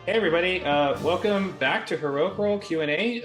Hey everybody, welcome back to Heroic Roll Q&A.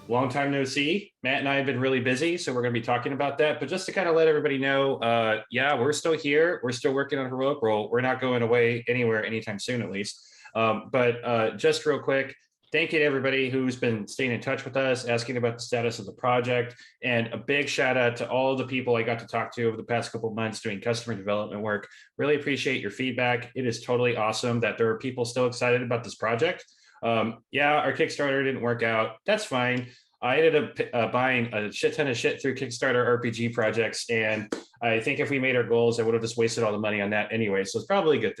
Long time no see. Matt and I have been really busy, so we're going to be talking about that. But just to kind of let everybody know, yeah, we're still here. We're still working on Heroic Roll. We're not going away anywhere anytime soon, at least. But just real quick, thank you to everybody who's been staying in touch with us, asking about the status of the project, and a big shout out to all the people I got to talk to over the past couple of months doing customer development work. Really appreciate your feedback. It is totally awesome that there are people still excited about this project. Yeah, our Kickstarter didn't work out. That's fine. I ended up buying a shit ton of shit through Kickstarter RPG projects, and I think if we made our goals, I would have just wasted all the money on that anyway. So it's probably a good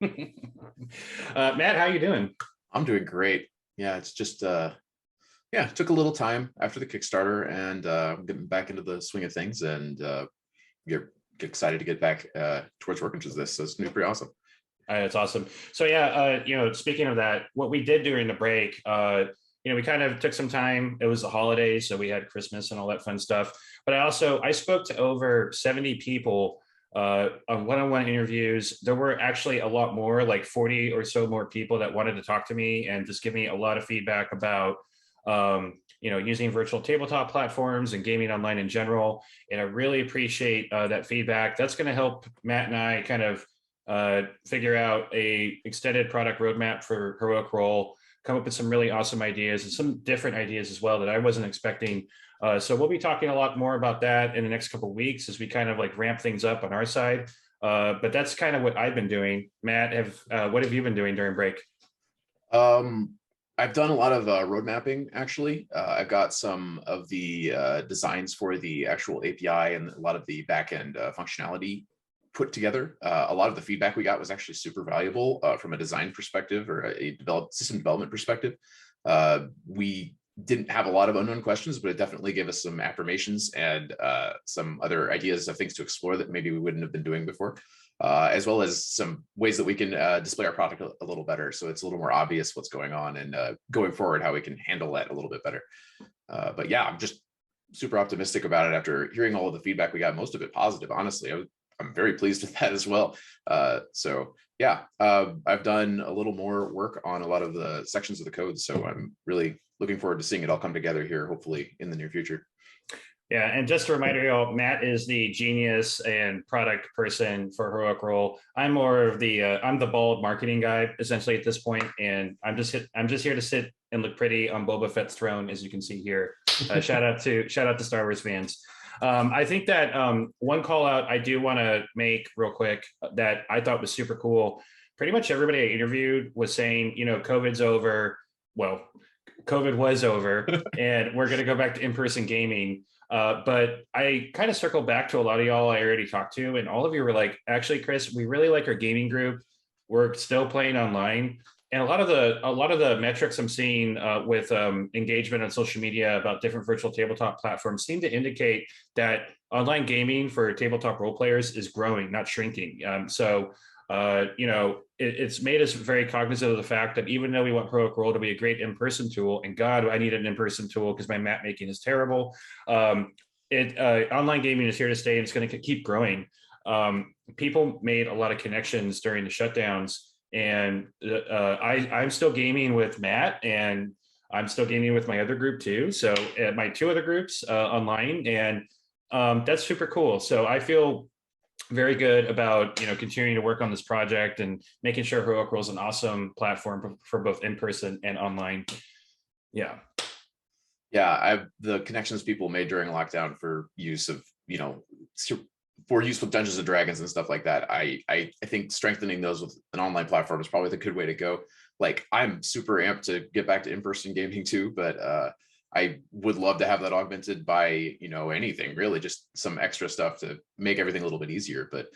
thing. Matt, how you doing? I'm doing great. Yeah, it's just yeah, it took a little time after the Kickstarter, and I'm getting back into the swing of things, and get excited to get back towards working towards this. So it's gonna be pretty awesome. It's awesome. So yeah, speaking of that, what we did during the break, we kind of took some time. It was the holidays, so we had Christmas and all that fun stuff. But I spoke to over 70 people on one-on-one interviews. There were actually a lot more, like 40 or so more people that wanted to talk to me and just give me a lot of feedback about using virtual tabletop platforms and gaming online in general. And I really appreciate that feedback. That's going to help Matt and I kind of figure out a extended product roadmap for Heroic Roll, come up with some really awesome ideas and some different ideas as well that I wasn't expecting. So we'll be talking a lot more about that in the next couple of weeks as we kind of like ramp things up on our side. But that's kind of what I've been doing. Matt, what have you been doing during break? Um, I've done a lot of road mapping actually. I've got some of the designs for the actual API and a lot of the backend functionality put together. A lot of the feedback we got was actually super valuable from a design perspective or a system development perspective. We didn't have a lot of unknown questions, but it definitely gave us some affirmations and some other ideas of things to explore that maybe we wouldn't have been doing before, as well as some ways that we can display our product a little better. So it's a little more obvious what's going on and going forward, how we can handle that a little bit better. But yeah, I'm just super optimistic about it after hearing all of the feedback we got, most of it positive, honestly. I'm very pleased with that as well. So yeah, I've done a little more work on a lot of the sections of the code. So I'm really looking forward to seeing it all come together here, hopefully in the near future. Yeah, and just a reminder, Matt is the genius and product person for Heroic Roll. I'm more of I'm the bald marketing guy essentially at this point, and I'm just here to sit and look pretty on Boba Fett's throne, as you can see here. Shout out to Star Wars fans. I think that one call out I do want to make real quick that I thought was super cool. Pretty much everybody I interviewed was saying, COVID's over. Well, COVID was over, and we're going to go back to in-person gaming. But I kind of circled back to a lot of y'all I already talked to, and all of you were like, actually, Chris, we really like our gaming group. We're still playing online. And a lot of the metrics I'm seeing with engagement on social media about different virtual tabletop platforms seem to indicate that online gaming for tabletop role players is growing, not shrinking. It's made us very cognizant of the fact that even though we want Heroic Roll to be a great in-person tool, and God, I need an in-person tool because my map making is terrible. Online gaming is here to stay, and it's going to keep growing. People made a lot of connections during the shutdowns. And I'm still gaming with Matt, and I'm still gaming with my other group too. So my two other groups online, and that's super cool. So I feel very good about continuing to work on this project and making sure Heroic Roll is an awesome platform for both in person and online. Yeah. Yeah, the connections people made during lockdown for use of for use with Dungeons and Dragons and stuff like that. I think strengthening those with an online platform is probably the good way to go. Like, I'm super amped to get back to in-person gaming too, but I would love to have that augmented by anything really, just some extra stuff to make everything a little bit easier. But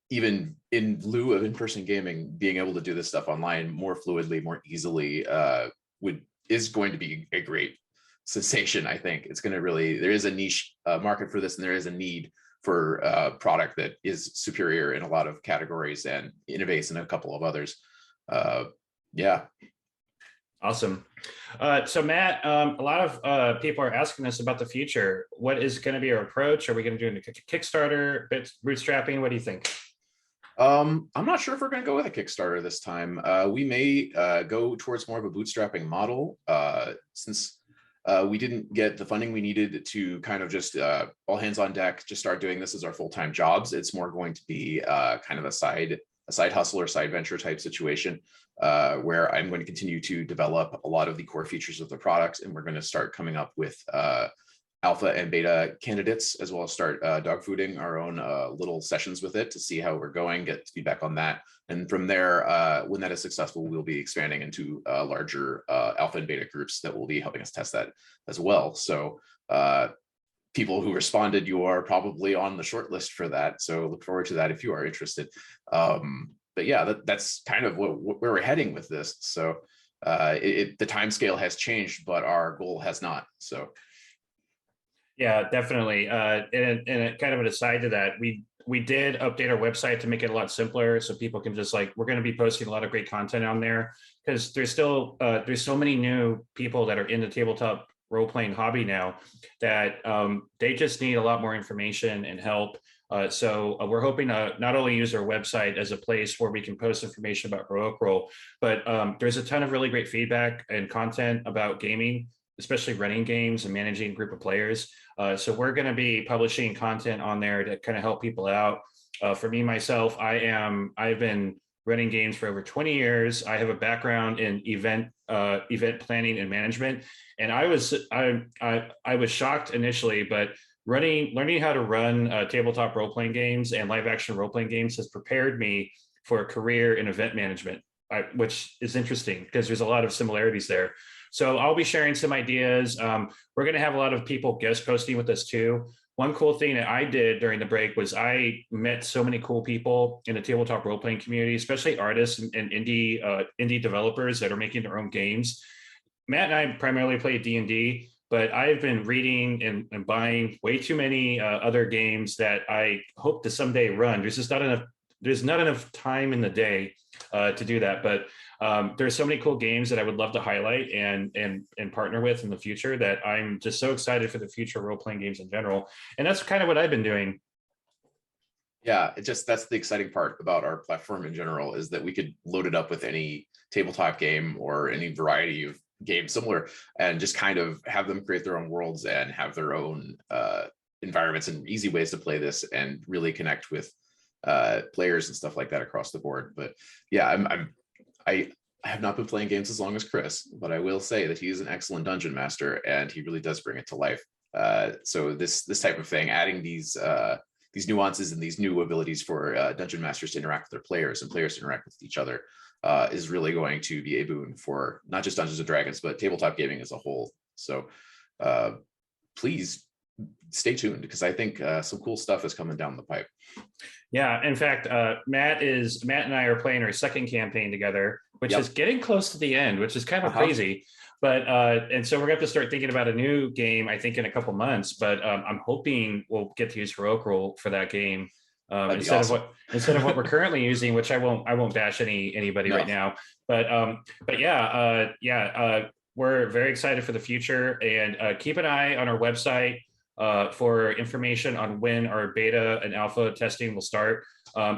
even in lieu of in-person gaming, being able to do this stuff online more fluidly, more easily is going to be a great sensation. I think it's going to there is a niche market for this, and there is a need for a product that is superior in a lot of categories and innovates in a couple of others. Yeah. Awesome. So Matt, a lot of people are asking us about the future. What is going to be our approach? Are we going to do a Kickstarter, bootstrapping? What do you think? I'm not sure if we're going to go with a Kickstarter this time. We may go towards more of a bootstrapping model, since we didn't get the funding we needed to kind of just all hands on deck, just start doing this as our full-time jobs. It's more going to be kind of a side hustle or side venture type situation, where I'm going to continue to develop a lot of the core features of the product, and we're going to start coming up with alpha and beta candidates, as well as start dog fooding our own little sessions with it to see how we're going, get feedback on that. And from there, when that is successful, we'll be expanding into larger alpha and beta groups that will be helping us test that as well. So people who responded, you are probably on the short list for that. So look forward to that if you are interested. But yeah, that's kind of where we're heading with this. So the time scale has changed, but our goal has not. So. Yeah, definitely. And kind of an aside to that, we did update our website to make it a lot simpler, so people can just we're going to be posting a lot of great content on there, because there's so many new people that are in the tabletop role-playing hobby now that they just need a lot more information and help. So we're hoping to not only use our website as a place where we can post information about Heroic Roll, but there's a ton of really great feedback and content about gaming, especially running games and managing a group of players. So we're going to be publishing content on there to kind of help people out. For me, myself, I've been running games for over 20 years. I have a background in event planning and management. And I was shocked initially, but learning how to run tabletop role-playing games and live action role-playing games has prepared me for a career in event management, which is interesting because there's a lot of similarities there. So I'll be sharing some ideas. We're going to have a lot of people guest posting with us too. One cool thing that I did during the break was I met so many cool people in the tabletop role-playing community, especially artists and indie developers that are making their own games. Matt and I primarily play D&D, but I've been reading and buying way too many other games that I hope to someday run. There's not enough time in the day to do that, but there's so many cool games that I would love to highlight and partner with in the future that I'm just so excited for the future of role-playing games in general. And that's kind of what I've been doing. Yeah, that's the exciting part about our platform in general, is that we could load it up with any tabletop game or any variety of games similar, and just kind of have them create their own worlds and have their own environments and easy ways to play this and really connect with players and stuff like that across the board. But yeah, I have not been playing games as long as Chris, but I will say that he is an excellent dungeon master and he really does bring it to life. So this type of thing, adding these nuances and these new abilities for dungeon masters to interact with their players and players to interact with each other, is really going to be a boon for not just Dungeons and Dragons, but tabletop gaming as a whole. So please stay tuned, because I think some cool stuff is coming down the pipe. Yeah, in fact, Matt and I are playing our second campaign together, which is getting close to the end, which is kind of crazy. But and so we're going to have to start thinking about a new game, I think, in a couple months. But I'm hoping we'll get to use Heroic Roll for that game instead of what we're currently using, which I won't bash anybody right now. But yeah, we're very excited for the future, and keep an eye on our website for information on when our beta and alpha testing will start.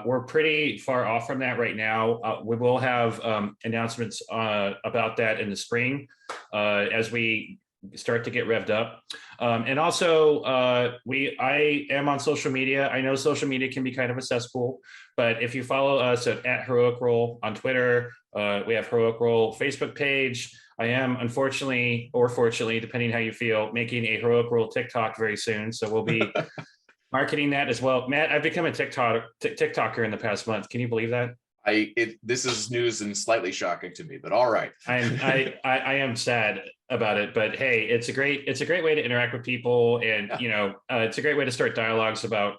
We're pretty far off from that right now. We will have announcements about that in the spring as we start to get revved up. And also, I am on social media. I know social media can be kind of a cesspool, but if you follow us at Heroic Roll on Twitter, we have Heroic Roll Facebook page. I am, unfortunately, or fortunately, depending how you feel, making a Heroic Roll TikTok very soon. So we'll be marketing that as well. Matt, I've become a TikToker in the past month. Can you believe that? This is news and slightly shocking to me, but all right. I am sad about it, but hey, it's a great way to interact with people, and it's a great way to start dialogues about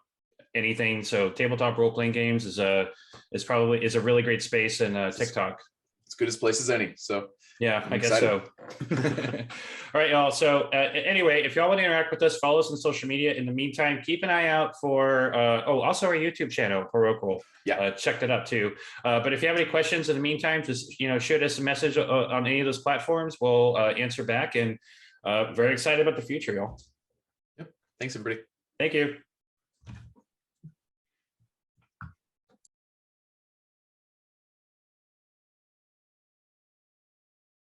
anything. So tabletop role playing games is a really great space in TikTok. It's good as place as any. So yeah, I guess so. All right, y'all. So anyway, if y'all want to interact with us, follow us on social media. In the meantime, keep an eye out for also our YouTube channel, Heroic Roll. Yeah, check that out too. But if you have any questions in the meantime, just shoot us a message on any of those platforms. We'll answer back, and very excited about the future, y'all. Yep. Thanks, everybody. Thank you.